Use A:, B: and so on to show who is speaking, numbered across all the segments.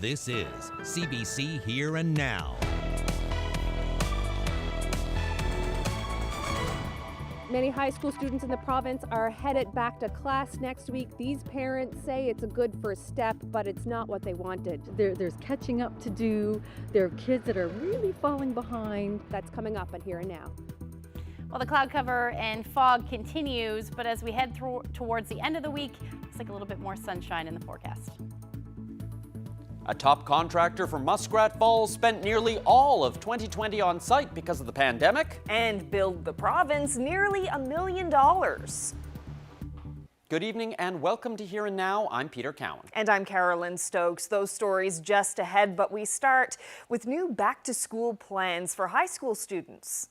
A: This is CBC Here and Now.
B: Many high school students in the province are headed back to class next week. These parents say it's a good first step, but it's not what they wanted.
C: There's catching up to do. There are kids that are really falling behind.
B: That's coming up on Here and Now.
D: Well, the cloud cover and fog continues, but as we head towards the end of the week, it's like a little bit more sunshine in the forecast.
E: A top contractor from Muskrat Falls spent nearly all of 2020 on site because of the pandemic.
F: And billed the province nearly $1 million.
E: Good evening and welcome to Here and Now. I'm Peter Cowan.
F: And I'm Carolyn Stokes. Those stories just ahead, but we start with new back-to-school plans for high school students.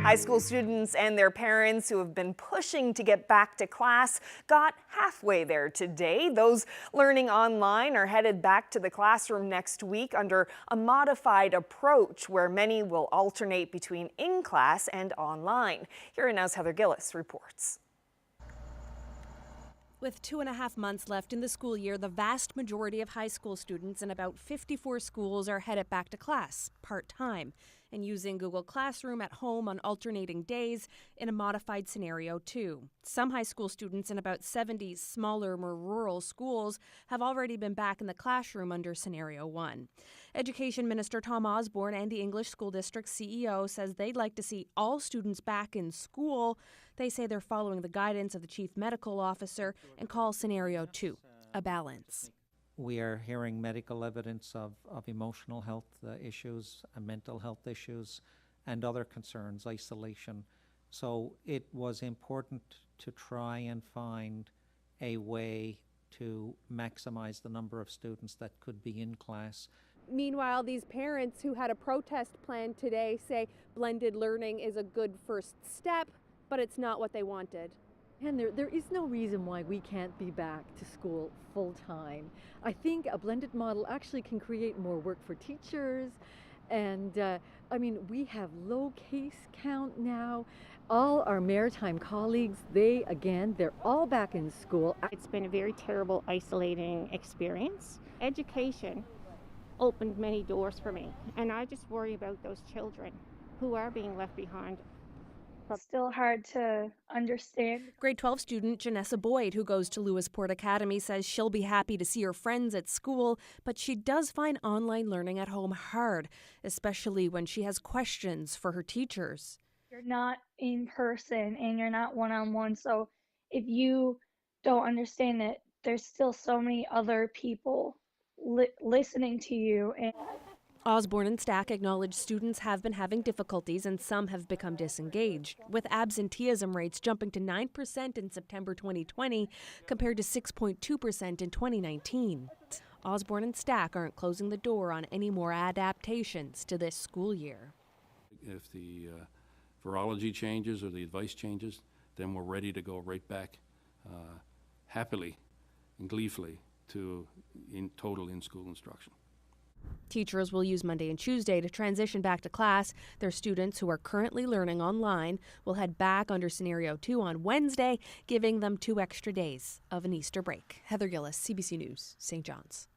F: High school students and their parents who have been pushing to get back to class got halfway there today. Those learning online are headed back to the classroom next week under a modified approach where many will alternate between in-class and online. Here and Now's Heather Gillis reports.
G: With 2.5 months left in the school year, the vast majority of high school students in about 54 schools are headed back to class, part-time, and using Google Classroom at home on alternating days in a modified scenario too. Some high school students in about 70 smaller, more rural schools have already been back in the classroom under scenario 1. Education Minister Tom Osborne and the English School District CEO says they'd like to see all students back in school. They say they're following the guidance of the Chief Medical Officer and call scenario 2 a balance.
H: We are hearing medical evidence of emotional health issues, mental health issues, and other concerns, isolation. So it was important to try and find a way to maximize the number of students that could be in class.
B: Meanwhile, these parents who had a protest plan today say blended learning is a good first step, but it's not what they wanted.
C: And there is no reason why we can't be back to school full-time. I think a blended model actually can create more work for teachers. And we have low case count now. All our maritime colleagues, they're all back in school.
I: It's been a very terrible, isolating experience. Education opened many doors for me, and I just worry about those children who are being left behind.
J: Still hard to understand.
G: Grade 12 student Janessa Boyd, who goes to Lewisport Academy, says she'll be happy to see her friends at school, but she does find online learning at home hard, especially when she has questions for her teachers.
J: You're not in person and you're not one-on-one, so if you don't understand that there's still so many other people listening to you.
G: Osborne and Stack acknowledge students have been having difficulties and some have become disengaged, with absenteeism rates jumping to 9% in September 2020 compared to 6.2% in 2019. Osborne and Stack aren't closing the door on any more adaptations to this school year.
K: If the virology changes or the advice changes, then we're ready to go right back happily and gleefully to total in-school instruction.
G: Teachers will use Monday and Tuesday to transition back to class. Their students who are currently learning online will head back under scenario 2 on Wednesday, giving them 2 extra days of an Easter break. Heather Gillis, CBC News, St. John's.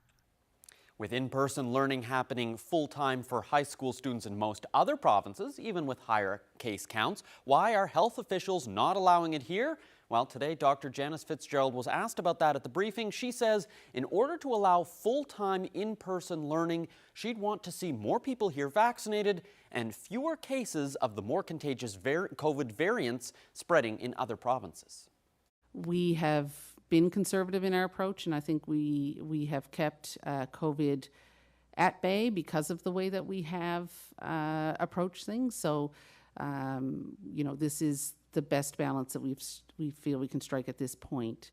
E: With in-person learning happening full-time for high school students in most other provinces, even with higher case counts, why are health officials not allowing it here? Well, today, Dr. Janice Fitzgerald was asked about that at the briefing. She says in order to allow full-time in-person learning, she'd want to see more people here vaccinated and fewer cases of the more contagious COVID variants spreading in other provinces.
L: We have been conservative in our approach, and I think we have kept COVID at bay because of the way that we have approached things. So, this is the best balance that we feel we can strike at this point.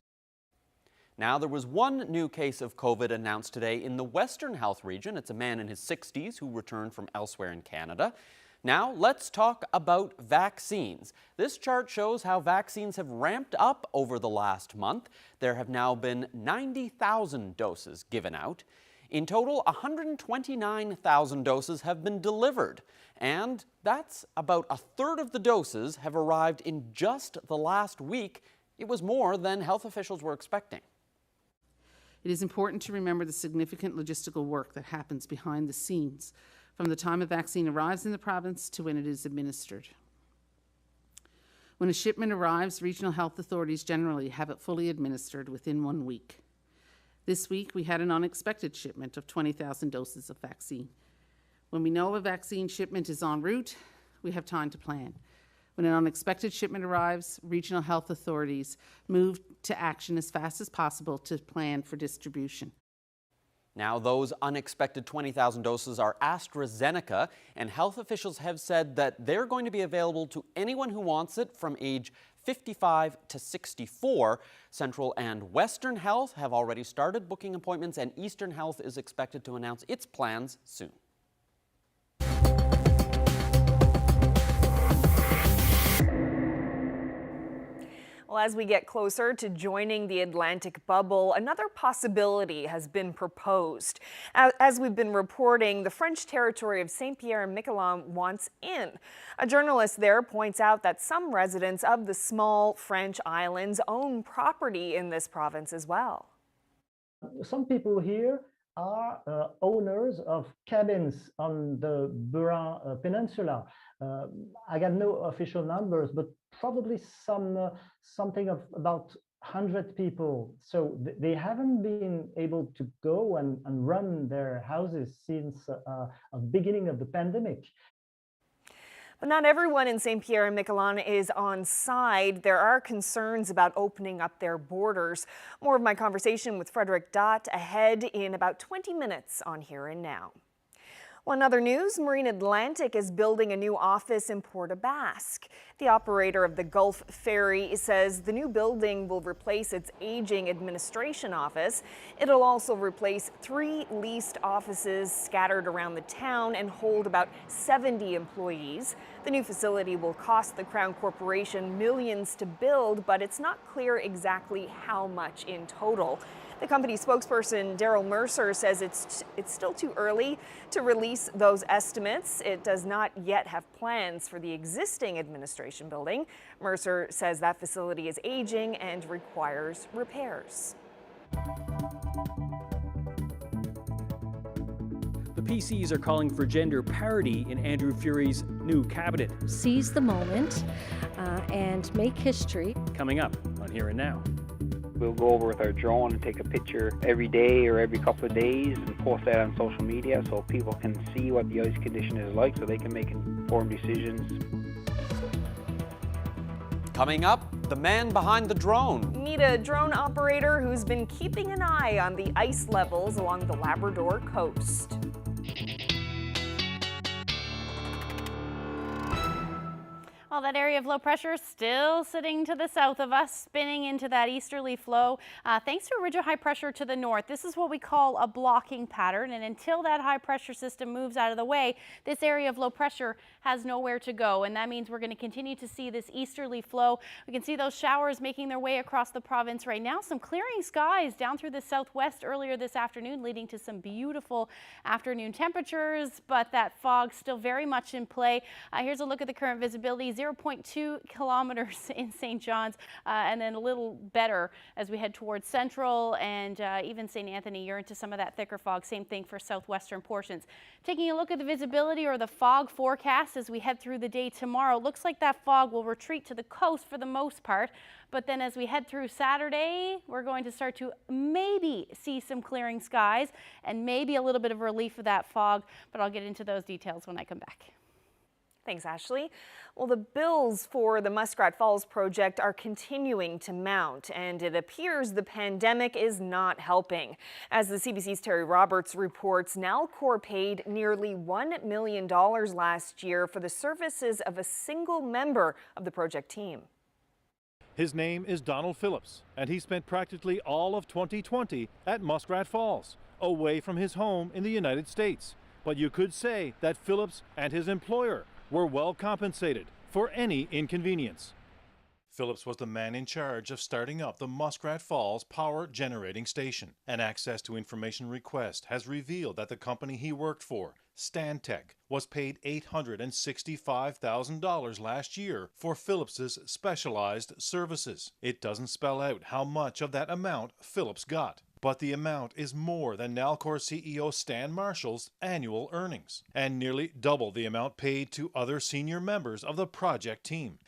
E: Now, there was one new case of COVID announced today in the Western Health region. It's a man in his 60s who returned from elsewhere in Canada. Now, let's talk about vaccines. This chart shows how vaccines have ramped up over the last month. There have now been 90,000 doses given out. In total, 129,000 doses have been delivered, and that's about a third of the doses have arrived in just the last week. It was more than health officials were expecting.
L: It is important to remember the significant logistical work that happens behind the scenes from the time a vaccine arrives in the province to when it is administered. When a shipment arrives, regional health authorities generally have it fully administered within 1 week. This week, we had an unexpected shipment of 20,000 doses of vaccine. When we know a vaccine shipment is en route, we have time to plan. When an unexpected shipment arrives, regional health authorities move to action as fast as possible to plan for distribution.
E: Now, those unexpected 20,000 doses are AstraZeneca, and health officials have said that they're going to be available to anyone who wants it from age 55 to 64. Central and Western Health have already started booking appointments, and Eastern Health is expected to announce its plans soon.
F: Well, as we get closer to joining the Atlantic bubble, another possibility has been proposed. As we've been reporting, the French territory of St. Pierre and Miquelon wants in. A journalist there points out that some residents of the small French islands own property in this province as well.
M: Some people here are owners of cabins on the Brook Peninsula. I got no official numbers, but probably something of about 100 people. So they haven't been able to go and run their houses since the beginning of the pandemic.
F: But not everyone in St. Pierre and Miquelon is on side. There are concerns about opening up their borders. More of my conversation with Frederick Dott ahead in about 20 minutes on Here and Now. Well, in other news, Marine Atlantic is building a new office in Port aux Basques. The operator of the Gulf Ferry says the new building will replace its aging administration office. It'll also replace 3 leased offices scattered around the town and hold about 70 employees. The new facility will cost the Crown Corporation millions to build, but it's not clear exactly how much in total. The company spokesperson Daryl Mercer says it's still too early to release those estimates. It does not yet have plans for the existing administration building. Mercer says that facility is aging and requires repairs.
N: The PCs are calling for gender parity in Andrew Furey's new cabinet.
O: Seize the moment and make history.
N: Coming up on Here and Now.
P: We'll go over with our drone and take a picture every day or every couple of days and post that on social media so people can see what the ice condition is like so they can make informed decisions.
E: Coming up, the man behind the drone.
F: Meet a drone operator who's been keeping an eye on the ice levels along the Labrador coast.
D: Well, that area of low pressure still sitting to the south of us, spinning into that easterly flow. Thanks to a ridge of high pressure to the north, this is what we call a blocking pattern. And until that high pressure system moves out of the way, this area of low pressure has nowhere to go. And that means we're going to continue to see this easterly flow. We can see those showers making their way across the province right now. Some clearing skies down through the southwest earlier this afternoon, leading to some beautiful afternoon temperatures. But that fog still very much in play. Here's a look at the current visibility. 0.2 kilometers in St. John's, and then a little better as we head towards Central and even St. Anthony. You're into some of that thicker fog. Same thing for southwestern portions. Taking a look at the visibility or the fog forecast as we head through the day tomorrow, looks like that fog will retreat to the coast for the most part. But then as we head through Saturday, we're going to start to maybe see some clearing skies and maybe a little bit of relief of that fog. But I'll get into those details when I come back.
F: Thanks, Ashley. Well, the bills for the Muskrat Falls project are continuing to mount, and it appears the pandemic is not helping. As the CBC's Terry Roberts reports, Nalcor paid nearly $1 million last year for the services of a single member of the project team.
Q: His name is Donald Phillips, and he spent practically all of 2020 at Muskrat Falls, away from his home in the United States. But you could say that Phillips and his employer were well compensated for any inconvenience. Phillips was the man in charge of starting up the Muskrat Falls power generating station. An Access to Information request has revealed that the company he worked for, Stantec, was paid $865,000 last year for Phillips's specialized services. It doesn't spell out how much of that amount Phillips got, but the amount is more than Nalcor CEO Stan Marshall's annual earnings, and nearly double the amount paid to other senior members of the project team.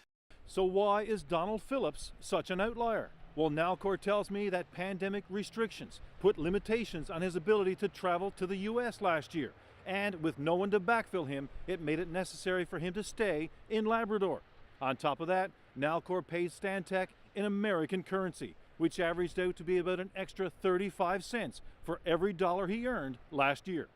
Q: So why is Donald Phillips such an outlier? Well, Nalcor tells me that pandemic restrictions put limitations on his ability to travel to the U.S. last year, and with no one to backfill him, it made it necessary for him to stay in Labrador. On top of that, Nalcor pays Stantec in American currency, which averaged out to be about an extra 35 cents for every dollar he earned last year.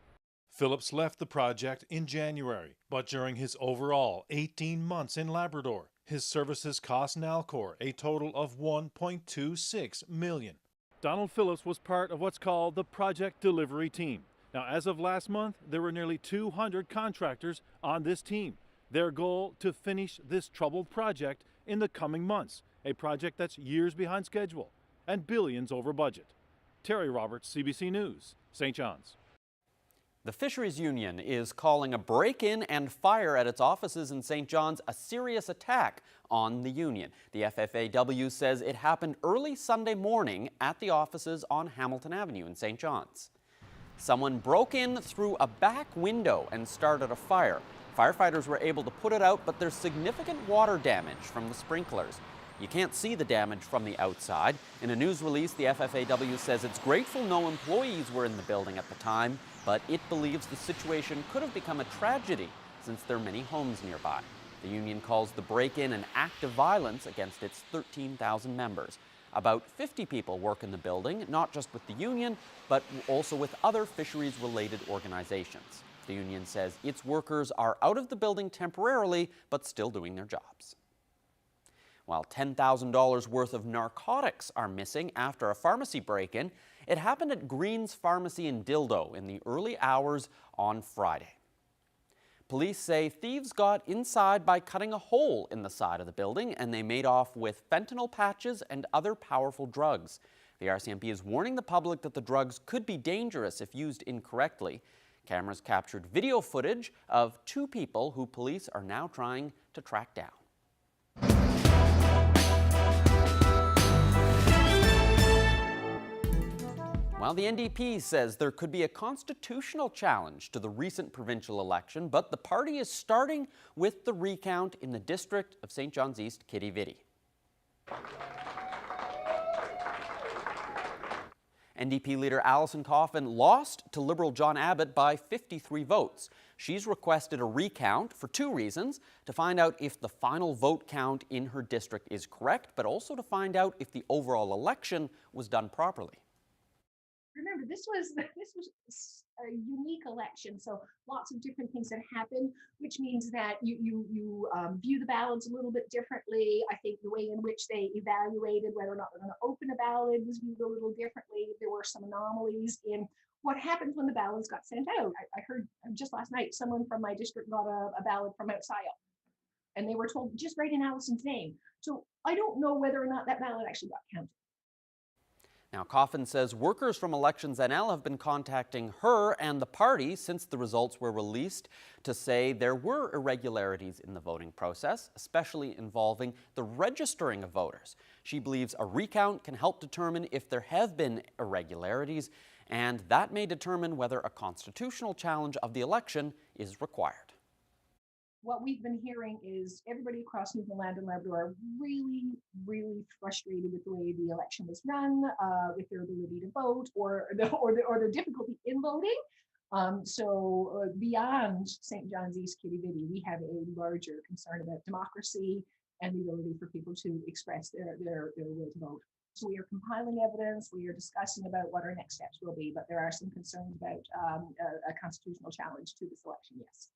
Q: Phillips left the project in January, but during his overall 18 months in Labrador, his services cost Nalcor a total of $1.26 million. Donald Phillips was part of what's called the project delivery team. Now, as of last month, there were nearly 200 contractors on this team. Their goal to finish this troubled project in the coming months, a project that's years behind schedule and billions over budget. Terry Roberts, CBC News, St. John's.
E: The Fisheries Union is calling a break-in and fire at its offices in St. John's a serious attack on the union. The FFAW says it happened early Sunday morning at the offices on Hamilton Avenue in St. John's. Someone broke in through a back window and started a fire. Firefighters were able to put it out, but there's significant water damage from the sprinklers. You can't see the damage from the outside. In a news release, the FFAW says it's grateful no employees were in the building at the time, but it believes the situation could have become a tragedy since there are many homes nearby. The union calls the break-in an act of violence against its 13,000 members. About 50 people work in the building, not just with the union, but also with other fisheries-related organizations. The union says its workers are out of the building temporarily, but still doing their jobs. While $10,000 worth of narcotics are missing after a pharmacy break-in, it happened at Green's Pharmacy in Dildo in the early hours on Friday. Police say thieves got inside by cutting a hole in the side of the building, and they made off with fentanyl patches and other powerful drugs. The RCMP is warning the public that the drugs could be dangerous if used incorrectly. Cameras captured video footage of two people who police are now trying to track down. While the NDP says there could be a constitutional challenge to the recent provincial election, but the party is starting with the recount in the district of St. John's East, Kitty-Vitty. NDP leader Alison Coffin lost to Liberal John Abbott by 53 votes. She's requested a recount for two reasons: to find out if the final vote count in her district is correct, but also to find out if the overall election was done properly.
R: Remember, this was a unique election, so lots of different things that happened, which means that you view the ballots a little bit differently. I think the way in which they evaluated whether or not they're going to open a ballot was viewed a little differently. There were some anomalies in what happens when the ballots got sent out. I heard just last night someone from my district got a ballot from outside, and they were told just write in Alison's name. So I don't know whether or not that ballot actually got counted.
E: Now, Coffin says workers from Elections NL have been contacting her and the party since the results were released to say there were irregularities in the voting process, especially involving the registering of voters. She believes a recount can help determine if there have been irregularities, and that may determine whether a constitutional challenge of the election is required.
R: What we've been hearing is everybody across Newfoundland and Labrador are really, really frustrated with the way the election was run, with their ability to vote, or their difficulty in voting. So beyond St. John's East Kitty-Vitty, we have a larger concern about democracy and the ability for people to express their will to vote. So we are compiling evidence, we are discussing about what our next steps will be, but there are some concerns about a constitutional challenge to this election, yes.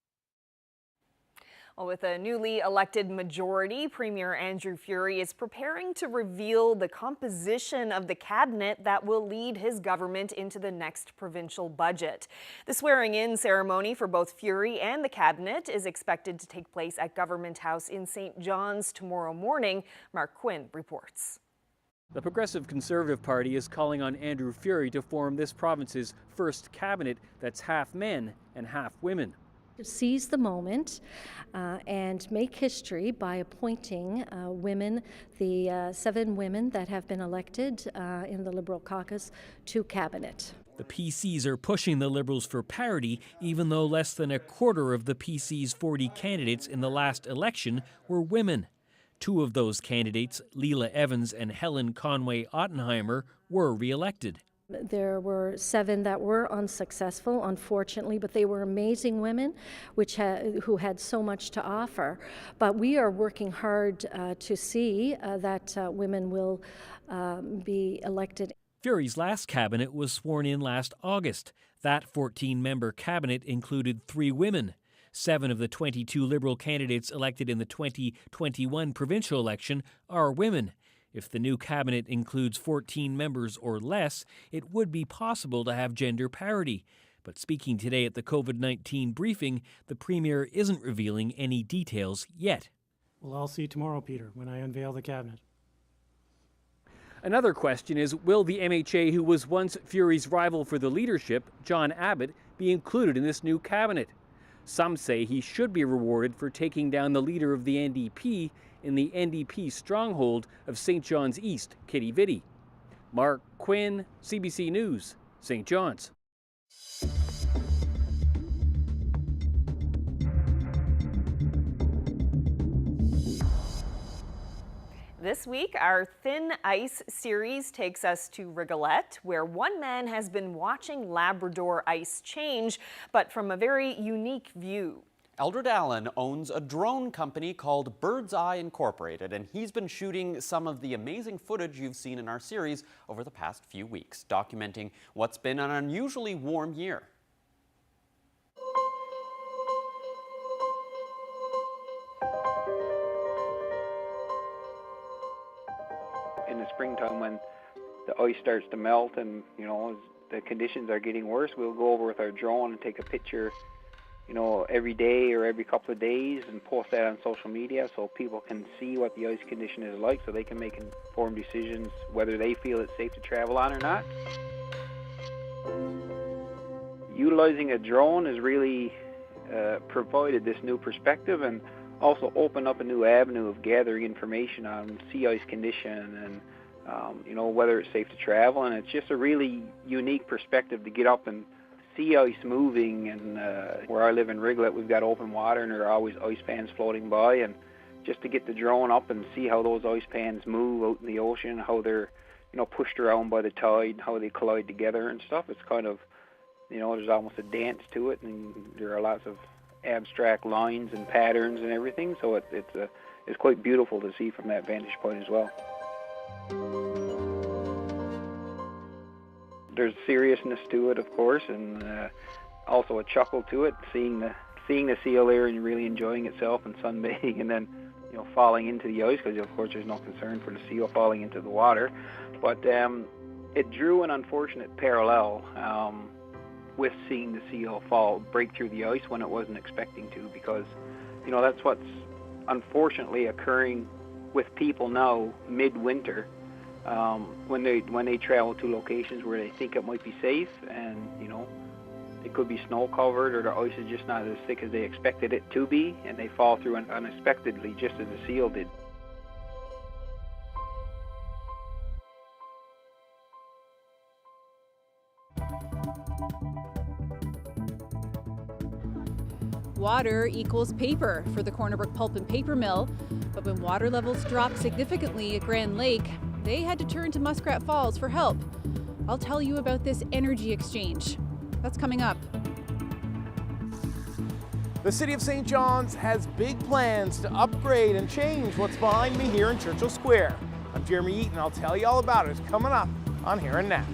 F: Well, with a newly elected majority, Premier Andrew Furey is preparing to reveal the composition of the cabinet that will lead his government into the next provincial budget. The swearing-in ceremony for both Furey and the cabinet is expected to take place at Government House in St. John's tomorrow morning. Mark Quinn reports.
N: The Progressive Conservative Party is calling on Andrew Furey to form this province's first cabinet that's half men and half women.
O: To seize the moment and make history by appointing women, the 7 women that have been elected in the Liberal caucus to cabinet.
N: The PCs are pushing the Liberals for parity, even though less than a quarter of the PC's 40 candidates in the last election were women. 2 of those candidates, Leila Evans and Helen Conway Ottenheimer, were re-elected.
O: There were 7 that were unsuccessful, unfortunately, but they were amazing women who had so much to offer. But we are working hard to see that women will be elected.
N: Furey's last cabinet was sworn in last August. That 14-member cabinet included 3 women. 7 of the 22 Liberal candidates elected in the 2021 provincial election are women. If the new cabinet includes 14 members or less, it would be possible to have gender parity. But speaking today at the COVID-19 briefing, the Premier isn't revealing any details yet.
S: Well, I'll see you tomorrow, Peter, when I unveil the cabinet.
N: Another question is, will the MHA who was once Furey's rival for the leadership, John Abbott, be included in this new cabinet? Some say he should be rewarded for taking down the leader of the NDP in the NDP stronghold of St. John's East, Kitty Vitty. Mark Quinn, CBC News, St. John's.
F: This week, our Thin Ice series takes us to Rigolette, where one man has been watching Labrador ice change, but from a very unique view.
E: Eldred Allen owns a drone company called Bird's Eye Incorporated, and he's been shooting some of the amazing footage you've seen in our series over the past few weeks, documenting what's been an unusually warm year.
P: In the springtime, when the ice starts to melt and, as the conditions are getting worse, we'll go over with our drone and take a picture every day or every couple of days and post that on social media so people can see what the ice condition is like, so they can make informed decisions whether they feel it's safe to travel on or not. Utilizing a drone has really provided this new perspective and also opened up a new avenue of gathering information on sea ice condition and whether it's safe to travel, and it's just a really unique perspective to get up and see ice moving. And where I live in Rigolette, we've got open water and there are always ice pans floating by, and just to get the drone up and see how those ice pans move out in the ocean, how they're pushed around by the tide, how they collide together and stuff, it's kind of there's almost a dance to it, and there are lots of abstract lines and patterns and everything, so it's quite beautiful to see from that vantage point as well. There's seriousness to it, of course, and also a chuckle to it, seeing the seal there and really enjoying itself and sunbathing, and then falling into the ice, because of course there's no concern for the seal falling into the water. But it drew an unfortunate parallel with seeing the seal break through the ice when it wasn't expecting to, because that's what's unfortunately occurring with people now midwinter. When they travel to locations where they think it might be safe, and it could be snow covered or the ice is just not as thick as they expected it to be, and they fall through unexpectedly, just as the seal did.
T: Water equals paper for the Corner Brook Pulp and Paper Mill, but when water levels dropped significantly at Grand Lake, they had to turn to Muskrat Falls for help. I'll tell you about this energy exchange. That's coming up.
U: The City of St. John's has big plans to upgrade and change what's behind me here in Churchill Square. I'm Jeremy Eaton, I'll tell you all about it. It's coming up on Here and Now.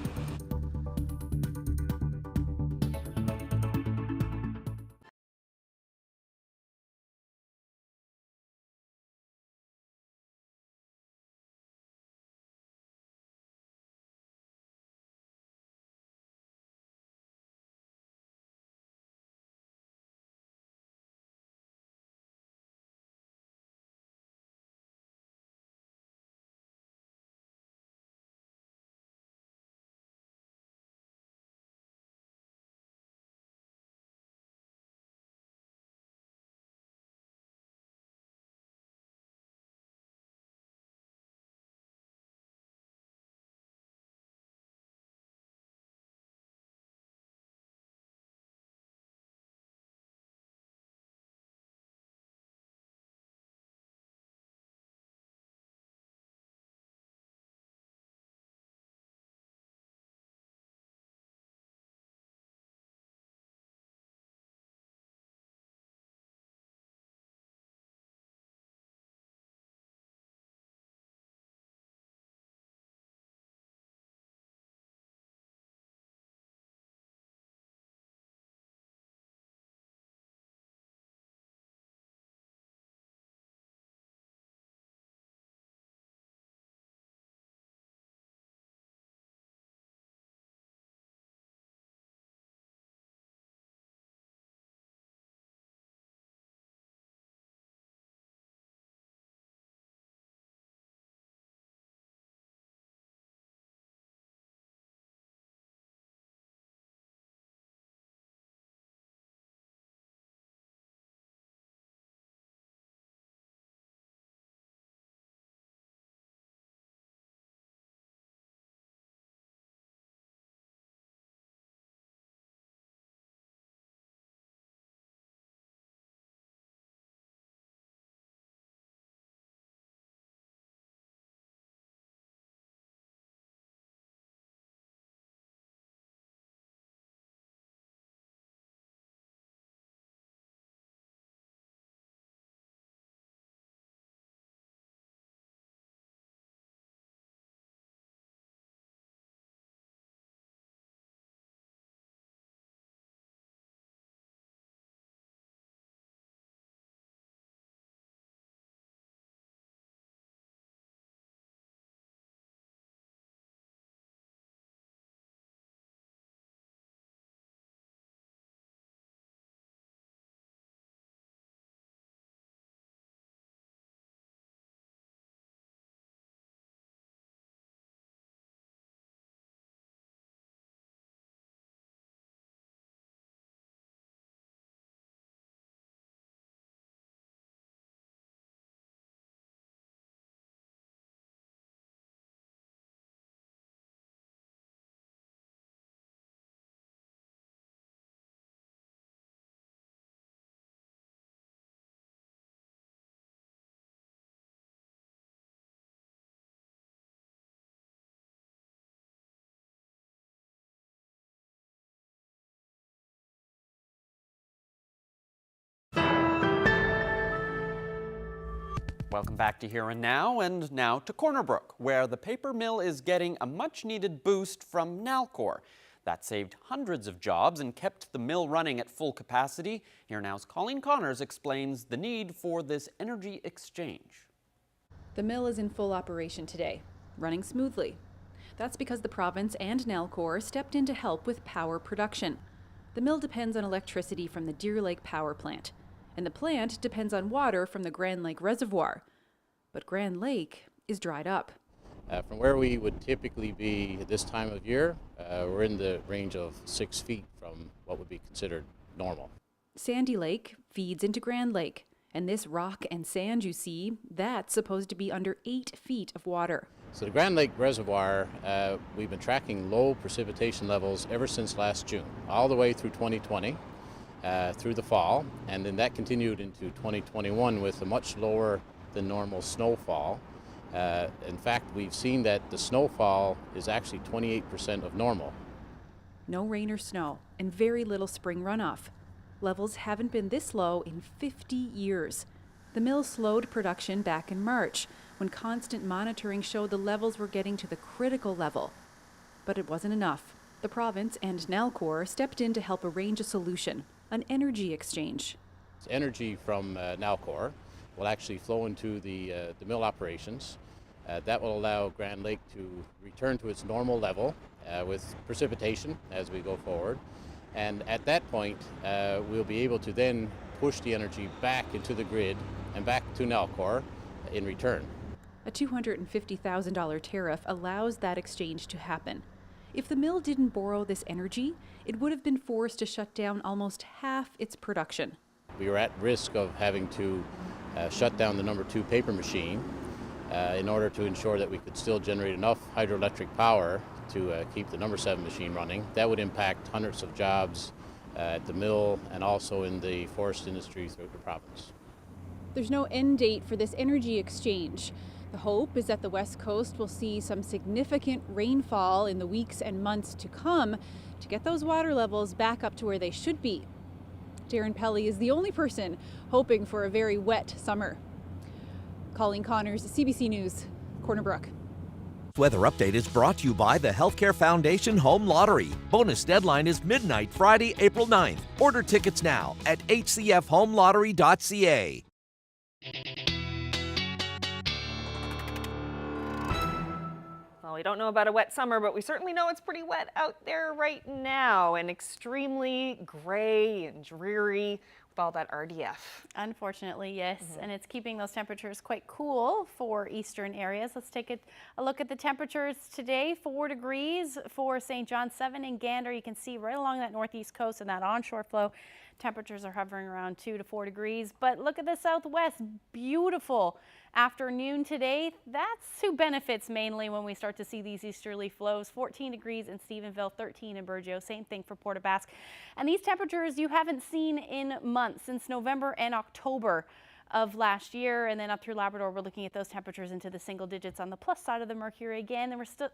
E: Welcome back to Here and Now, and now to Corner Brook, where the paper mill is getting a much-needed boost from Nalcor. That saved hundreds of jobs and kept the mill running at full capacity. Here Now's Colleen Connors explains the need for this energy exchange.
T: The mill is in full operation today, running smoothly. That's because the province and Nalcor stepped in to help with power production. The mill depends on electricity from the Deer Lake power plant, and the plant depends on water from the Grand Lake reservoir. But Grand Lake is dried up.
A: From where we would typically be at this time of year, we're in the range of 6 feet from what would be considered normal.
T: Sandy Lake feeds into Grand Lake, and this rock and sand you see, that's supposed to be under 8 feet of water.
A: So the Grand Lake Reservoir, we've been tracking low precipitation levels ever since last June, all the way through 2020, through the fall, and then that continued into 2021 with a much lower than normal snowfall. In fact, we've seen that the snowfall is actually 28% of normal.
T: No rain or snow, and very little spring runoff. Levels haven't been this low in 50 years. The mill slowed production back in March, when constant monitoring showed the levels were getting to the critical level. But it wasn't enough. The province and Nalcor stepped in to help arrange a solution, an energy exchange.
A: Energy from Nalcor will actually flow into the mill operations. That will allow Grand Lake to return to its normal level with precipitation as we go forward. And at that point, we'll be able to then push the energy back into the grid and back to Nalcor in return.
T: A $250,000 tariff allows that exchange to happen. If the mill didn't borrow this energy, it would have been forced to shut down almost half its production.
A: We were at risk of having to shut down the number 2 paper machine in order to ensure that we could still generate enough hydroelectric power to keep the number 7 machine running. That would impact hundreds of jobs at the mill and also in the forest industry throughout the province.
T: There's no end date for this energy exchange. The hope is that the West Coast will see some significant rainfall in the weeks and months to come to get those water levels back up to where they should be. Darren Pelly is the only person hoping for a very wet summer. Colleen Connors, CBC News, Corner Brook.
V: Weather update is brought to you by the Healthcare Foundation Home Lottery. Bonus deadline is midnight Friday, April 9th. Order tickets now at hcfhomelottery.ca.
F: Well, we don't know about a wet summer, but we certainly know it's pretty wet out there right now and extremely gray and dreary with all that RDF.
D: Unfortunately, yes, and it's keeping those temperatures quite cool for eastern areas. Let's take a look at the temperatures today. 4 degrees for St. John, 7 in Gander. You can see right along that northeast coast and that onshore flow, temperatures are hovering around 2 to 4 degrees. But look at the southwest, beautiful afternoon today. That's who benefits mainly when we start to see these easterly flows. 14 degrees in Stephenville, 13 in Burgeo, same thing for Port aux Basques. And these temperatures you haven't seen in months, since November and October of last year. And then up through Labrador, we're looking at those temperatures into the single digits on the plus side of the mercury again, and we're still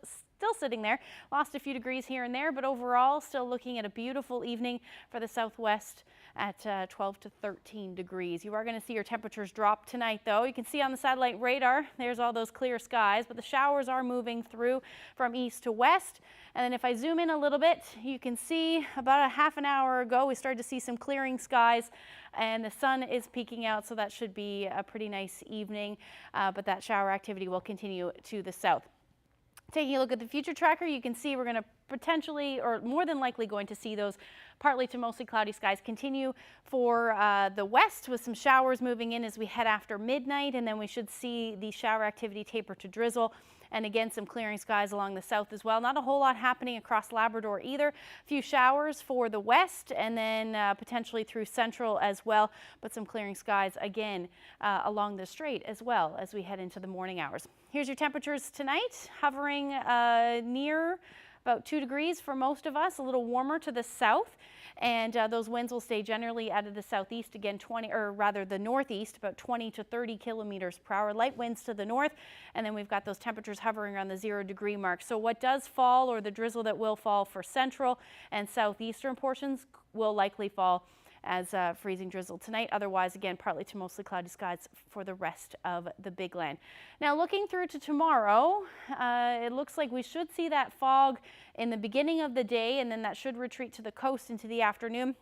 D: sitting there. Lost a few degrees here and there, but overall still looking at a beautiful evening for the southwest at 12 to 13 degrees. You are going to see your temperatures drop tonight, though. You can see on the satellite radar, there's all those clear skies, but the showers are moving through from east to west. And then if I zoom in a little bit, you can see about a half an hour ago, we started to see some clearing skies, and the sun is peeking out, so that should be a pretty nice evening, but that shower activity will continue to the south. Taking a look at the future tracker, you can see we're going to potentially, or more than likely, going to see those partly to mostly cloudy skies continue for the west, with some showers moving in as we head after midnight, and then we should see the shower activity taper to drizzle. And again, some clearing skies along the south as well. Not a whole lot happening across Labrador either. A few showers for the west, and then potentially through central as well, but some clearing skies again along the strait as well as we head into the morning hours. Here's your temperatures tonight, hovering near about 2 degrees for most of us, a little warmer to the south. And those winds will stay generally out of the southeast, again, the northeast, about 20 to 30 kilometers per hour. Light winds to the north, and then we've got those temperatures hovering around the 0 degree mark. So what does fall, or the drizzle that will fall for central and southeastern portions, will likely fall as freezing drizzle tonight. Otherwise, again, partly to mostly cloudy skies for the rest of the Big Land. Now, looking through to tomorrow, it looks like we should see that fog in the beginning of the day, and then that should retreat to the coast into the afternoon.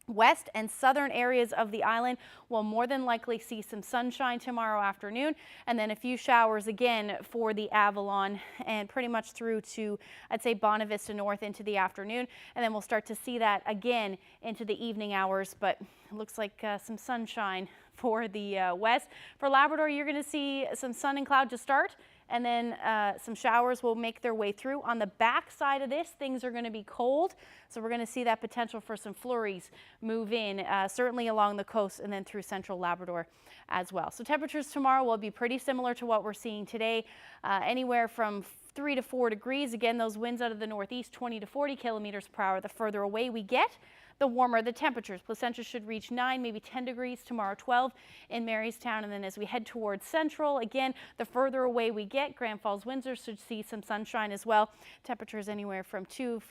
D: West and southern areas of the island will more than likely see some sunshine tomorrow afternoon, and then a few showers again for the Avalon and pretty much through to, I'd say, Bonavista North into the afternoon, and then we'll start to see that again into the evening hours, but it looks like some sunshine for the west. For Labrador, you're going to see some sun and cloud to start, and then some showers will make their way through. On the back side of this, things are going to be cold, so we're going to see that potential for some flurries move in, certainly along the coast and then through central Labrador as well. So temperatures tomorrow will be pretty similar to what we're seeing today, anywhere from 3 to 4 degrees. Again, those winds out of the northeast, 20 to 40 kilometers per hour. The further away we get, the warmer the temperatures. Placentia should reach 9, maybe 10 degrees tomorrow, 12 in Marystown. And then as we head towards central, again, the further away we get, Grand Falls, Windsor should see some sunshine as well. Temperatures anywhere from 2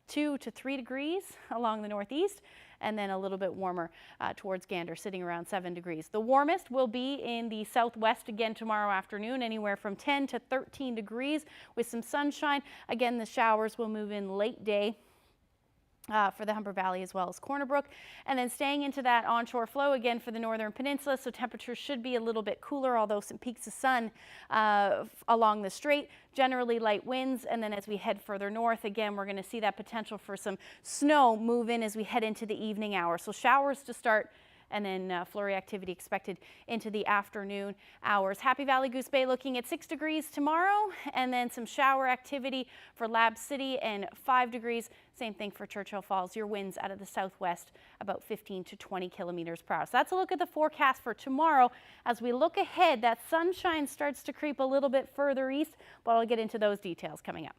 D: to 3 degrees along the northeast, and then a little bit warmer towards Gander, sitting around 7 degrees. The warmest will be in the southwest again tomorrow afternoon, anywhere from 10 to 13 degrees with some sunshine. Again, the showers will move in late day for the Humber Valley as well as Corner Brook, and then staying into that onshore flow again for the northern peninsula, so temperatures should be a little bit cooler, although some peaks of sun along the strait, generally light winds. And then as we head further north, again, we're going to see that potential for some snow move in as we head into the evening hours. So showers to start, and then flurry activity expected into the afternoon hours. Happy Valley, Goose Bay looking at 6 degrees tomorrow, and then some shower activity for Lab City and 5 degrees. Same thing for Churchill Falls. Your winds out of the southwest about 15 to 20 kilometers per hour. So that's a look at the forecast for tomorrow. As we look ahead, that sunshine starts to creep a little bit further east, but I'll get into those details coming up.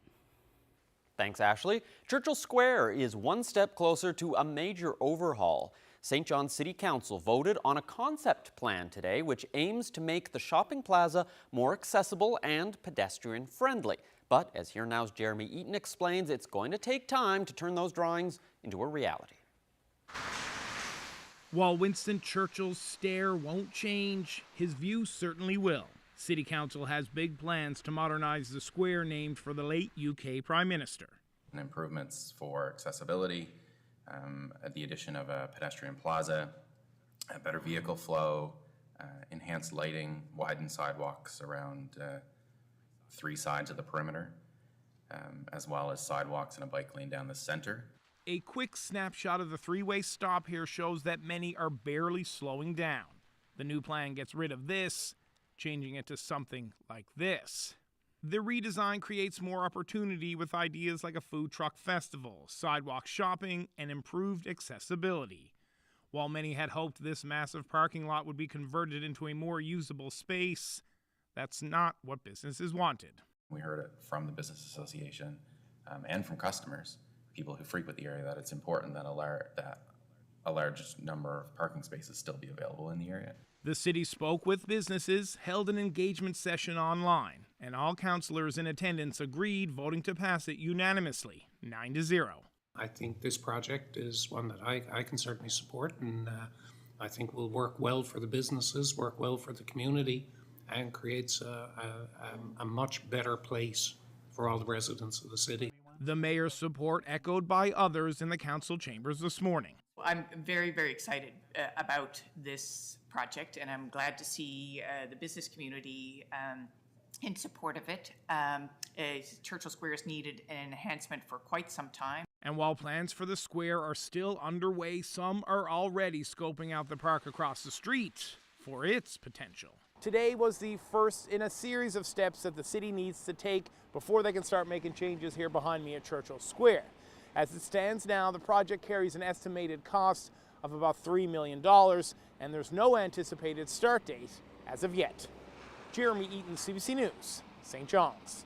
E: Thanks, Ashley. Churchill Square is one step closer to a major overhaul. St. John's City Council voted on a concept plan today which aims to make the shopping plaza more accessible and pedestrian-friendly. But as Here Now's Jeremy Eaton explains, it's going to take time to turn those drawings into a reality.
U: While Winston Churchill's stare won't change, his view certainly will. City Council has big plans to modernize the square named for the late UK Prime Minister.
B: Improvements for accessibility, the addition of a pedestrian plaza, a better vehicle flow, enhanced lighting, widened sidewalks around 3 sides of the perimeter, as well as sidewalks and a bike lane down the center.
U: A quick snapshot of the three-way stop here shows that many are barely slowing down. The new plan gets rid of this, changing it to something like this. The redesign creates more opportunity with ideas like a food truck festival, sidewalk shopping, and improved accessibility. While many had hoped this massive parking lot would be converted into a more usable space, that's not what businesses wanted.
B: We heard it from the Business Association and from customers, people who frequent the area, that it's important that a large number of parking spaces still be available in the area.
U: The city spoke with businesses, held an engagement session online, and all councillors in attendance agreed, voting to pass it unanimously, 9-0.
H: I think this project is one that I can certainly support, and I think will work well for the businesses, work well for the community, and creates a much better place for all the residents of the city.
U: The mayor's support echoed by others in the council chambers this morning.
W: I'm very, very excited about this project, and I'm glad to see the business community in support of it. Churchill Square has needed an enhancement for quite some time.
U: And while plans for the square are still underway, some are already scoping out the park across the street for its potential. Today was the first in a series of steps that the city needs to take before they can start making changes here behind me at Churchill Square. As it stands now, the project carries an estimated cost of about $3 million, and there's no anticipated start date as of yet. Jeremy Eaton, CBC News, St. John's.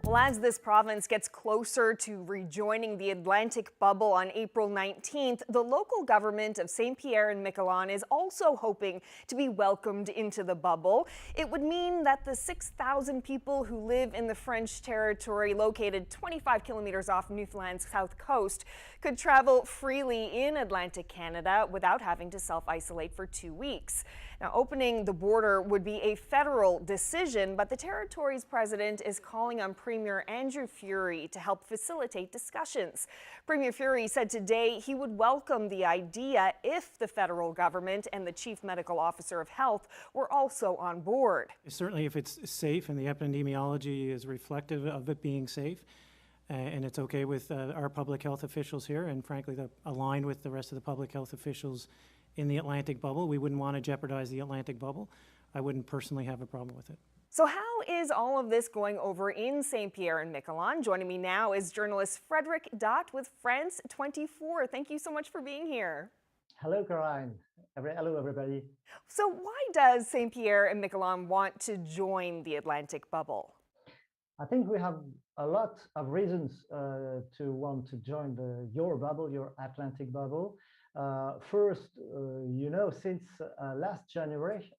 F: Well, as this province gets closer to rejoining the Atlantic bubble on April 19th, the local government of St. Pierre and Miquelon is also hoping to be welcomed into the bubble. It would mean that the 6,000 people who live in the French territory located 25 kilometers off Newfoundland's south coast could travel freely in Atlantic Canada without having to self-isolate for 2 weeks. Now, opening the border would be a federal decision, but the territory's president is calling on Premier Andrew Furey to help facilitate discussions. Premier Furey said today he would welcome the idea if the federal government and the chief medical officer of health were also on board.
S: Certainly if it's safe and the epidemiology is reflective of it being safe, and it's okay with our public health officials here, and frankly aligned with the rest of the public health officials in the Atlantic bubble. We wouldn't want to jeopardize the Atlantic bubble. I wouldn't personally have a problem with it.
F: So how is all of this going over in St. Pierre and Miquelon? Joining me now is journalist Frederic Dott with France 24. Thank you so much for being here.
M: Hello, Caroline. Hello, everybody.
F: So why does St. Pierre and Miquelon want to join the Atlantic bubble?
M: I think we have a lot of reasons to want to join your bubble, your Atlantic bubble. First, since last January,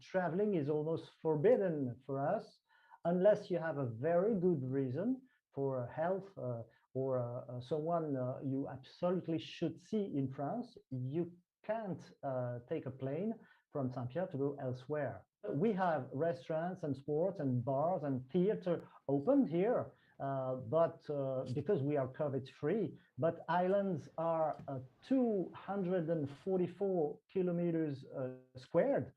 M: traveling is almost forbidden for us unless you have a very good reason for health or someone you absolutely should see in France. You can't take a plane from Saint-Pierre to go elsewhere. We have restaurants and sports and bars and theater open here. But because we are COVID-free, but islands are 244 kilometers square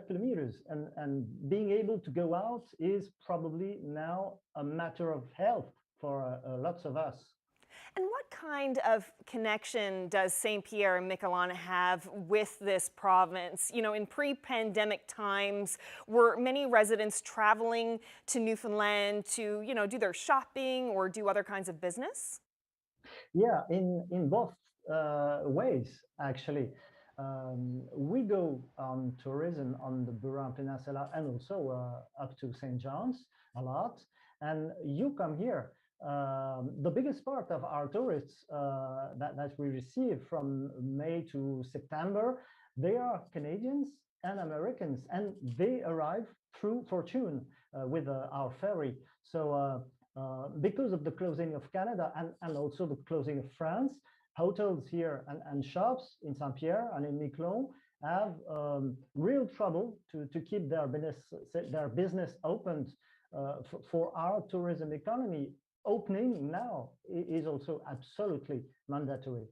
M: kilometers, and being able to go out is probably now a matter of health for lots of us.
F: And what kind of connection does St. Pierre and Miquelon have with this province? You know, in pre-pandemic times, were many residents traveling to Newfoundland to, do their shopping or do other kinds of business?
M: Yeah, in both ways, actually. We go on tourism on the Burin Peninsula and also up to St. John's a lot. And you come here. The biggest part of our tourists that we receive from May to September, they are Canadians and Americans, and they arrive through Fortune with our ferry. So because of the closing of Canada and also the closing of France, hotels here and shops in Saint-Pierre and in Miquelon have real trouble to keep their business opened for our tourism economy. Opening now is also absolutely mandatory.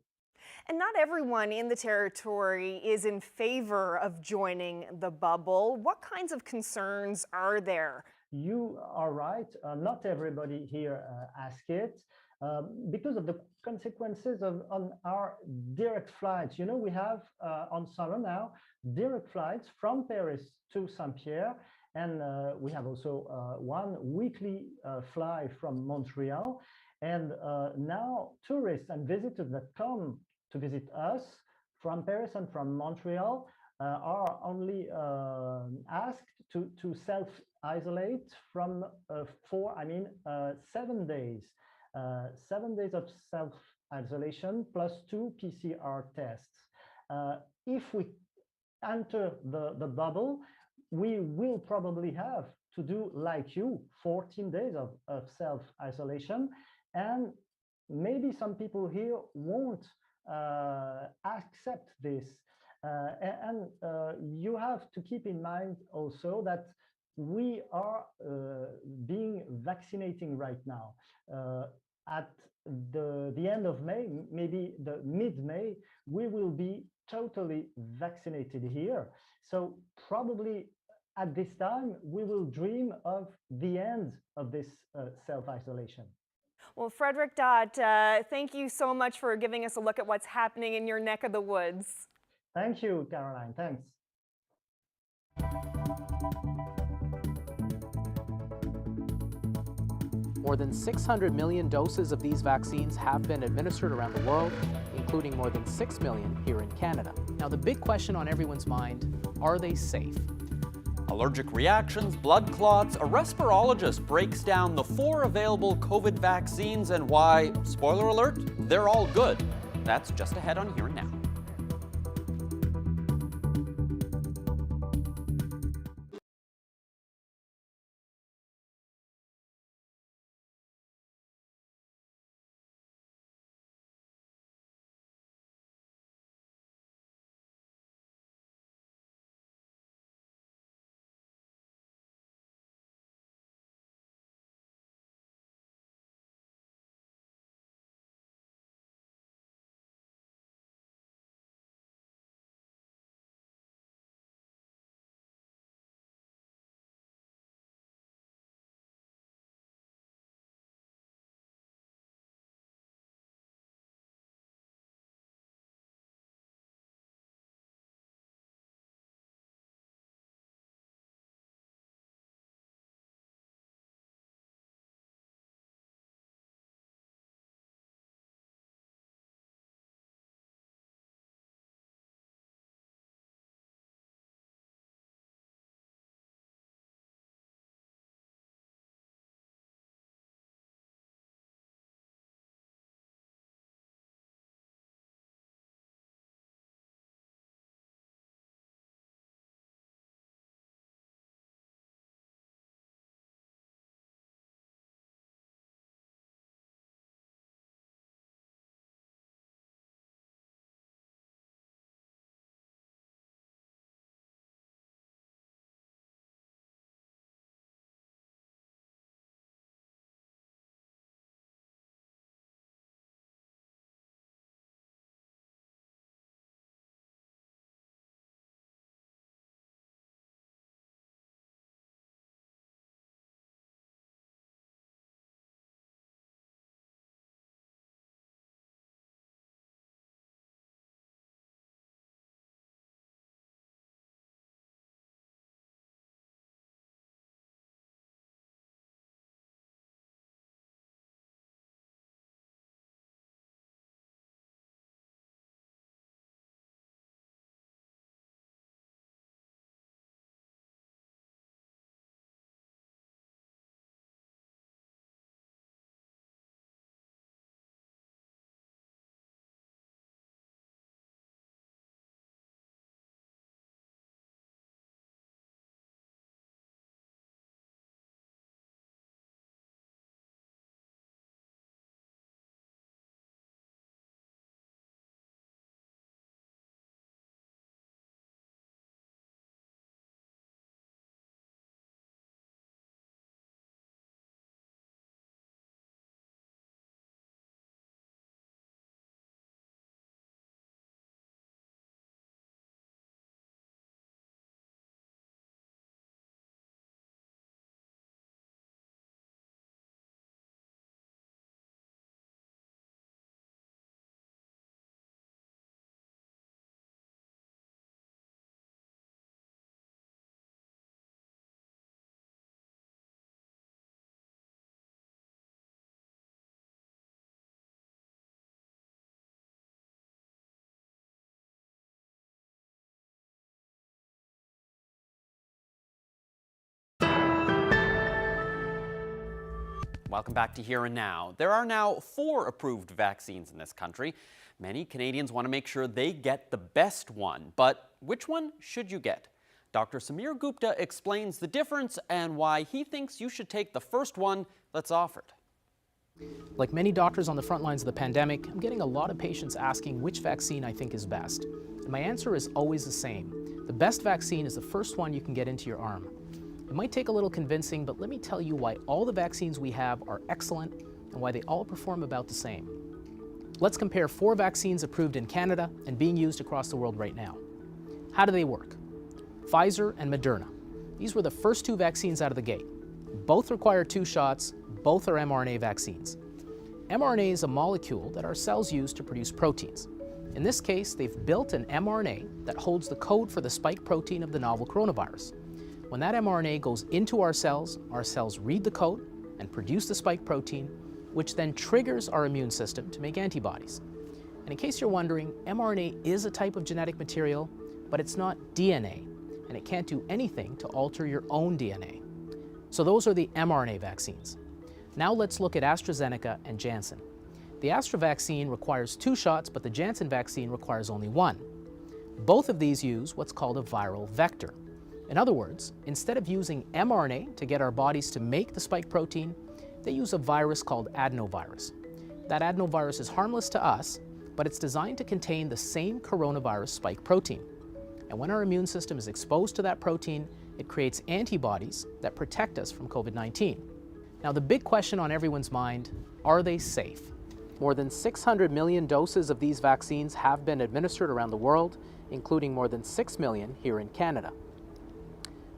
F: And not everyone in the territory is in favor of joining the bubble. What kinds of concerns are there?
M: You are right. Not everybody here asks it because of the consequences on our direct flights. You know, we have on summer now direct flights from Paris to Saint-Pierre. And we have also one weekly fly from Montreal. And now tourists and visitors that come to visit us from Paris and from Montreal are only asked to self-isolate from 7 days. 7 days of self-isolation plus 2 PCR tests. If we enter the bubble, we will probably have to do, like you, 14 days of self-isolation. And maybe some people here won't accept this. And you have to keep in mind also that we are being vaccinating right now. At the end of May, maybe the mid-May, we will be totally vaccinated here. So probably at this time, we will dream of the end of this self-isolation.
F: Well, Frederic Dott, thank you so much for giving us a look at what's happening in your neck of the woods.
M: Thank you, Caroline. Thanks.
C: More than 600 million doses of these vaccines have been administered around the world, including more than 6 million here in Canada. Now, the big question on everyone's mind, are they safe?
E: Allergic reactions, blood clots, a respirologist breaks down the 4 available COVID vaccines and why, spoiler alert, they're all good. That's just ahead on Here and Now. Welcome back to Here and Now. There are now 4 approved vaccines in this country. Many Canadians want to make sure they get the best one, but which one should you get? Dr. Samir Gupta explains the difference and why he thinks you should take the first one that's offered.
C: Like many doctors on the front lines of the pandemic, I'm getting a lot of patients asking which vaccine I think is best. And my answer is always the same. The best vaccine is the first one you can get into your arm. It might take a little convincing, but let me tell you why all the vaccines we have are excellent and why they all perform about the same. Let's compare 4 vaccines approved in Canada and being used across the world right now. How do they work? Pfizer and Moderna. These were the first 2 vaccines out of the gate. Both require 2 shots, both are mRNA vaccines. mRNA is a molecule that our cells use to produce proteins. In this case, they've built an mRNA that holds the code for the spike protein of the novel coronavirus. When that mRNA goes into our cells read the code and produce the spike protein, which then triggers our immune system to make antibodies. And in case you're wondering, mRNA is a type of genetic material, but it's not DNA. and it can't do anything to alter your own DNA. So those are the mRNA vaccines. Now let's look at AstraZeneca and Janssen. The Astra vaccine requires 2 shots, but the Janssen vaccine requires only 1. Both of these use what's called a viral vector. In other words, instead of using mRNA to get our bodies to make the spike protein, they use a virus called adenovirus. That adenovirus is harmless to us, but it's designed to contain the same coronavirus spike protein. And when our immune system is exposed to that protein, it creates antibodies that protect us from COVID-19. Now, the big question on everyone's mind, are they safe? More than 600 million doses of these vaccines have been administered around the world, including more than 6 million here in Canada.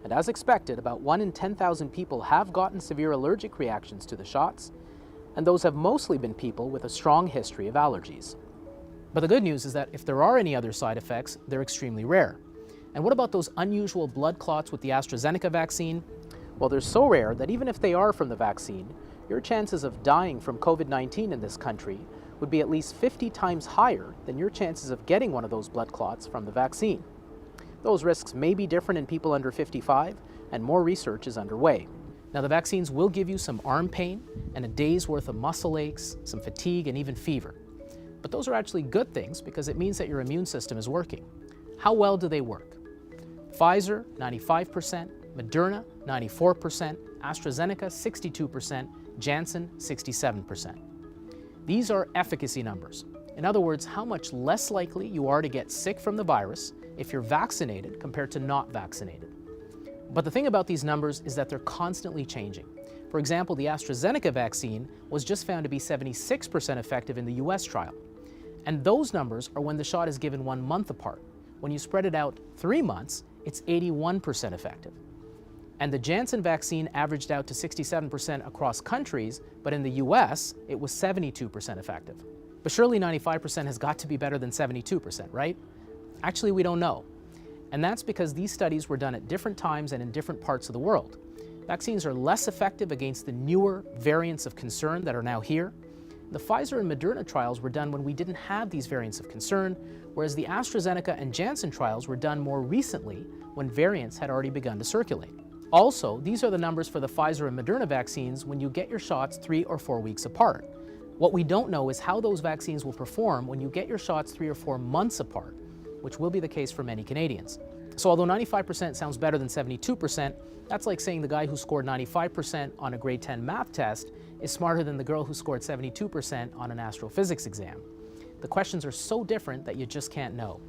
C: And as expected, about 1 in 10,000 people have gotten severe allergic reactions to the shots, and those have mostly been people with a strong history of allergies. But the good news is that if there are any other side effects, they're extremely rare. And what about those unusual blood clots with the AstraZeneca vaccine? Well, they're so rare that even if they are from the vaccine, your chances of dying from COVID-19 in this country would be at least 50 times higher than your chances of getting one of those blood clots from the vaccine. Those risks may be different in people under 55, and more research is underway. Now, the vaccines will give you some arm pain and a day's worth of muscle aches, some fatigue, and even fever. But those are actually good things because it means that your immune system is working. How well do they work? Pfizer, 95%, Moderna, 94%, AstraZeneca, 62%, Janssen, 67%. These are efficacy numbers. In other words, how much less likely you are to get sick from the virus if you're vaccinated compared to not vaccinated. But the thing about these numbers is that they're constantly changing. For example, the AstraZeneca vaccine was just found to be 76% effective in the US trial. And those numbers are when the shot is given 1 month apart. When you spread it out 3 months, it's 81% effective. And the Janssen vaccine averaged out to 67% across countries, but in the US, it was 72% effective. But surely 95% has got to be better than 72%, right? Actually, we don't know. And that's because these studies were done at different times and in different parts of the world. Vaccines are less effective against the newer variants of concern that are now here. The Pfizer and Moderna trials were done when we didn't have these variants of concern, whereas the AstraZeneca and Janssen trials were done more recently when variants had already begun to circulate. Also, these are the numbers for the Pfizer and Moderna vaccines when you get your shots 3 or 4 weeks apart. What we don't know is how those vaccines will perform when you get your shots 3 or 4 months apart, which will be the case for many Canadians. So although 95% sounds better than 72%, that's like saying the guy who scored 95% on a grade 10 math test is smarter than the girl who scored 72% on an astrophysics exam. The questions are so different that you just can't know.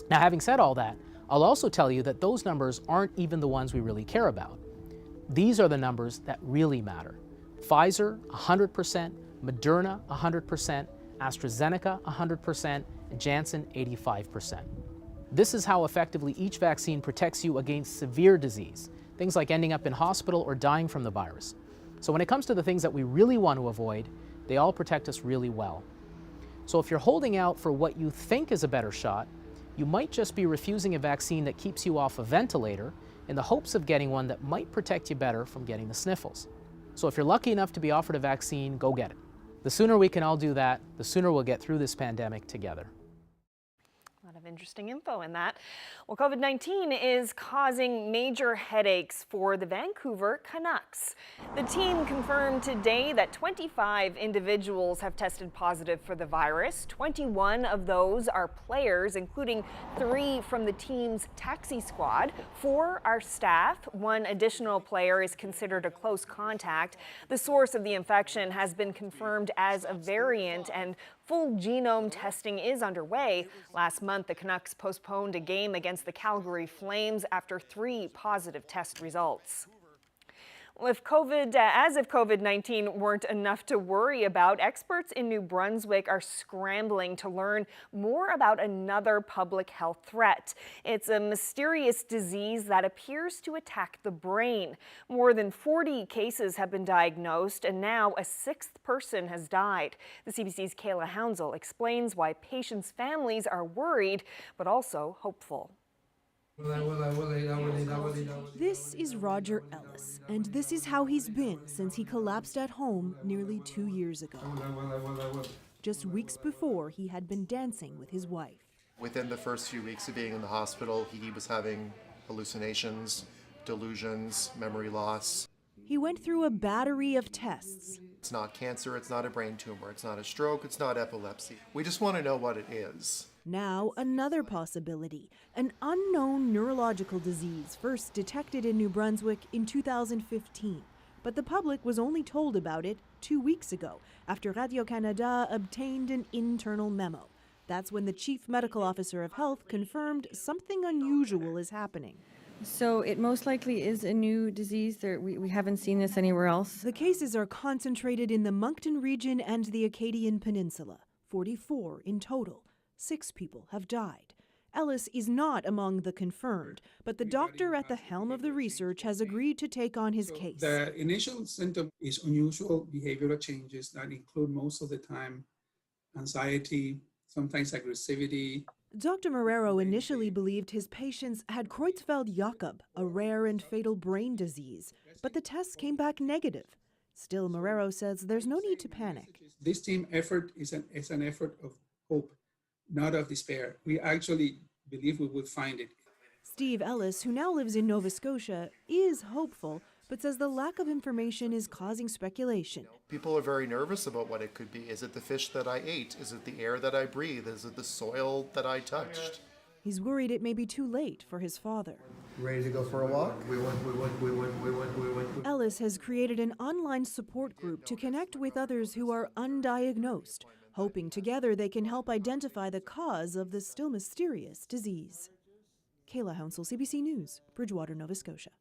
C: Now, having said all that, I'll also tell you that those numbers aren't even the ones we really care about. These are the numbers that really matter. Pfizer, 100%, Moderna, 100%, AstraZeneca, 100%, and Janssen, 85%. This is how effectively each vaccine protects you against severe disease, things like ending up in hospital or dying from the virus. So when it comes to the things that we really want to avoid, they all protect us really well. So if you're holding out for what you think is a better shot, you might just be refusing a vaccine that keeps you off a ventilator in the hopes of getting one that might protect you better from getting the sniffles. So if you're lucky enough to be offered a vaccine, go get it. The sooner we can all do that, the sooner we'll get through this pandemic together.
F: A lot of interesting info in that. Well, COVID-19 is causing major headaches for the Vancouver Canucks. The team confirmed today that 25 individuals have tested positive for the virus. 21 of those are players, including 3 from the team's taxi squad. 4 are staff. 1 additional player is considered a close contact. The source of the infection has been confirmed as a variant, and full genome testing is underway. Last month, the Canucks postponed a game against the Calgary Flames after 3 positive test results. Well, as if COVID-19 weren't enough to worry about, experts in New Brunswick are scrambling to learn more about another public health threat. It's a mysterious disease that appears to attack the brain. More than 40 cases have been diagnosed, and now a 6th person has died. The CBC's Kayla Hounsell explains why patients' families are worried, but also hopeful.
I: This is Roger Ellis, and this is how he's been since he collapsed at home nearly 2 years ago. Just weeks before, he had been dancing with his wife.
J: Within the first few weeks of being in the hospital, he was having
G: hallucinations, delusions, memory loss.
I: He went through a battery of tests.
G: It's not cancer, it's not a brain tumor, it's not a stroke, it's not epilepsy. We just want to know what it is.
I: Now, another possibility, an unknown neurological disease first detected in New Brunswick in 2015. But the public was only told about it 2 weeks ago, after Radio-Canada obtained an internal memo. That's when the Chief Medical Officer of Health confirmed something unusual is happening.
J: So it most likely is a new disease. We haven't seen this anywhere else.
I: The cases are concentrated in the Moncton region and the Acadian Peninsula, 44 in total. 6 people have died. Ellis is not among the confirmed, but the doctor at the helm of the research has agreed to take on his case.
K: The initial symptom is unusual behavioral changes that include most of the time anxiety, sometimes aggressivity.
I: Dr. Marrero initially believed his patients had Creutzfeldt-Jakob, a rare and fatal brain disease, but the tests came back negative. Still, Marrero says there's no need to panic.
K: This team effort is an effort of hope, not of despair. We actually believe we will find it.
I: Steve Ellis, who now lives in Nova Scotia, is hopeful, but says the lack of information is causing speculation.
G: People are very nervous about what it could be. Is it the fish that I ate? Is it the air that I breathe? Is it the soil that I touched?
I: He's worried it may be too late for his father.
G: Ready to go for a walk? We went.
I: Ellis has created an online support group to connect with others who are undiagnosed, hoping together they can help identify the cause of the still mysterious disease. Kayla Hounsell, CBC News, Bridgewater, Nova Scotia.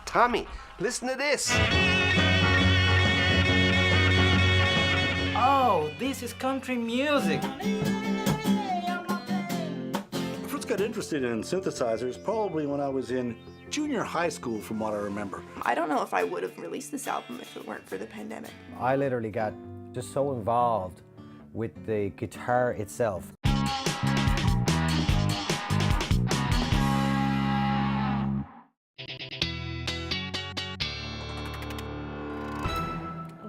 L: Tommy, listen to this.
Q: Oh, this is country music.
R: I first got interested in synthesizers probably when I was in junior high school, from what I remember.
X: I don't know if I would have released this album if it weren't for the pandemic.
Y: I literally got just so involved with the guitar itself.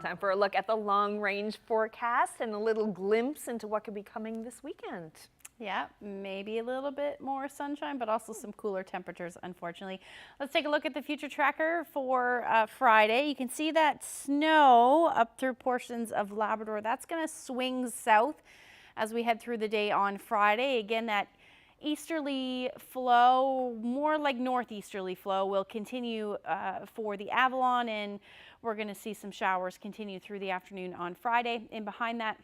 F: Time for a look at the long-range forecast and a little glimpse into what could be coming this weekend.
D: Yeah, maybe a little bit more sunshine, but also some cooler temperatures, unfortunately. Let's take a look at the future tracker for Friday. You can see that snow up through portions of Labrador. That's going to swing south as we head through the day on Friday. Again, that easterly flow, more like northeasterly flow, will continue for the Avalon, and we're going to see some showers continue through the afternoon on Friday. And behind that,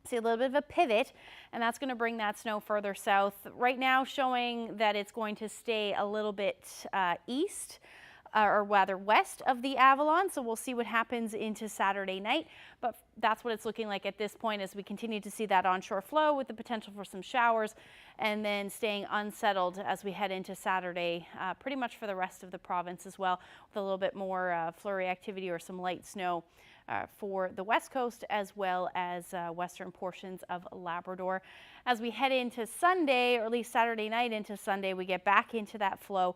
D: see a little bit of a pivot, and that's going to bring that snow further south. Right now showing that it's going to stay a little bit east, or rather west of the Avalon, so we'll see what happens into Saturday night, but that's what it's looking like at this point as we continue to see that onshore flow with the potential for some showers, and then staying unsettled as we head into Saturday, pretty much for the rest of the province as well, with a little bit more flurry activity or some light snow for the west coast as well as western portions of Labrador. As we head into Sunday, or at least Saturday night into Sunday, we get back into that flow.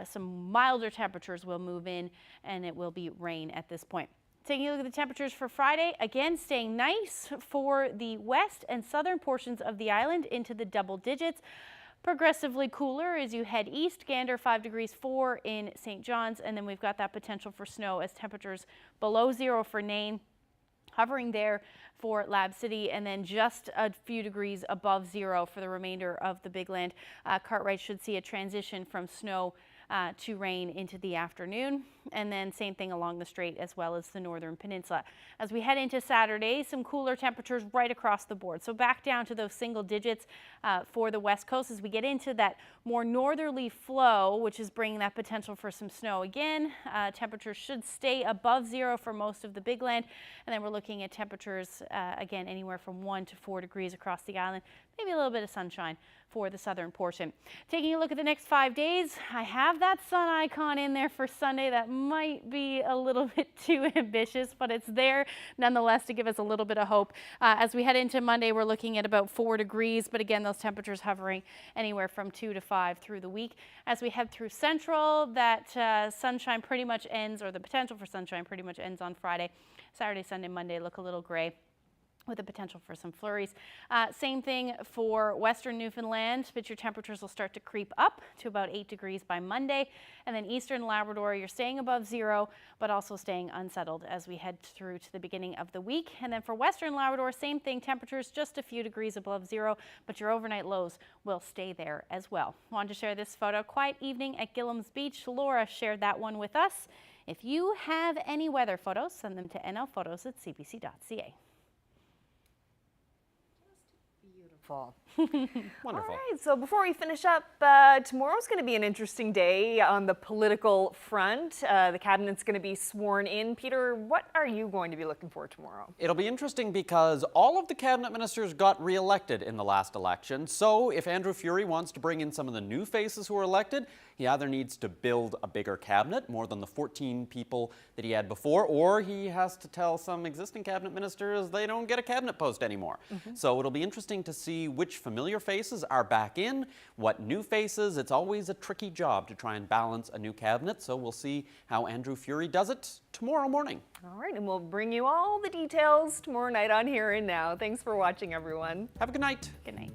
D: Some milder temperatures will move in, and it will be rain at this point. Taking a look at the temperatures for Friday, again staying nice for the west and southern portions of the island into the double digits. Progressively cooler as you head east. Gander 5 degrees 4 in St. John's, and then we've got that potential for snow as temperatures below zero for Nain, hovering there for Lab City, and then just a few degrees above zero for the remainder of the Big Land. Cartwright should see a transition from snow to rain into the afternoon, and then same thing along the strait as well as the northern peninsula. As we head into Saturday, some cooler temperatures right across the board. So back down to those single digits for the west coast as we get into that more northerly flow, which is bringing that potential for some snow again. Temperatures should stay above zero for most of the Big Land, and then we're looking at temperatures again anywhere from 1 to 4 degrees across the island. Maybe a little bit of sunshine for the southern portion. Taking a look at the next 5 days, I have that sun icon in there for Sunday. That might be a little bit too ambitious, but it's there nonetheless to give us a little bit of hope. As we head into Monday, we're looking at about 4 degrees, but again, those temperatures hovering anywhere from 2 to 5 through the week. As we head through Central, that sunshine pretty much ends, or the potential for sunshine pretty much ends on Friday. Saturday, Sunday, Monday look a little gray, with the potential for some flurries. Same thing for western Newfoundland, but your temperatures will start to creep up to about 8 degrees by Monday. And then eastern Labrador, you're staying above zero, but also staying unsettled as we head through to the beginning of the week. And then for western Labrador, same thing, temperatures just a few degrees above zero, but your overnight lows will stay there as well. Wanted to share this photo. Quiet evening at Gillam's Beach. Laura shared that one with us. If you have any weather photos, send them to nlphotos@cbc.ca.
F: Wonderful.
E: Wonderful.
F: All right, so before we finish up, tomorrow's going to be an interesting day on the political front. The cabinet's going to be sworn in. Peter, what are you going to be looking for tomorrow?
E: It'll be interesting because all of the cabinet ministers got re-elected in the last election. So if Andrew Furey wants to bring in some of the new faces who were elected, he either needs to build a bigger cabinet, more than the 14 people that he had before, or he has to tell some existing cabinet ministers they don't get a cabinet post anymore. So it'll be interesting to see which familiar faces are back in, what new faces. It's always a tricky job to try and balance a new cabinet, so we'll see how Andrew Furey does it tomorrow morning.
F: All right, and we'll bring you all the details tomorrow night on Here and Now. Thanks for watching, everyone.
E: Have a good night.
D: Good night.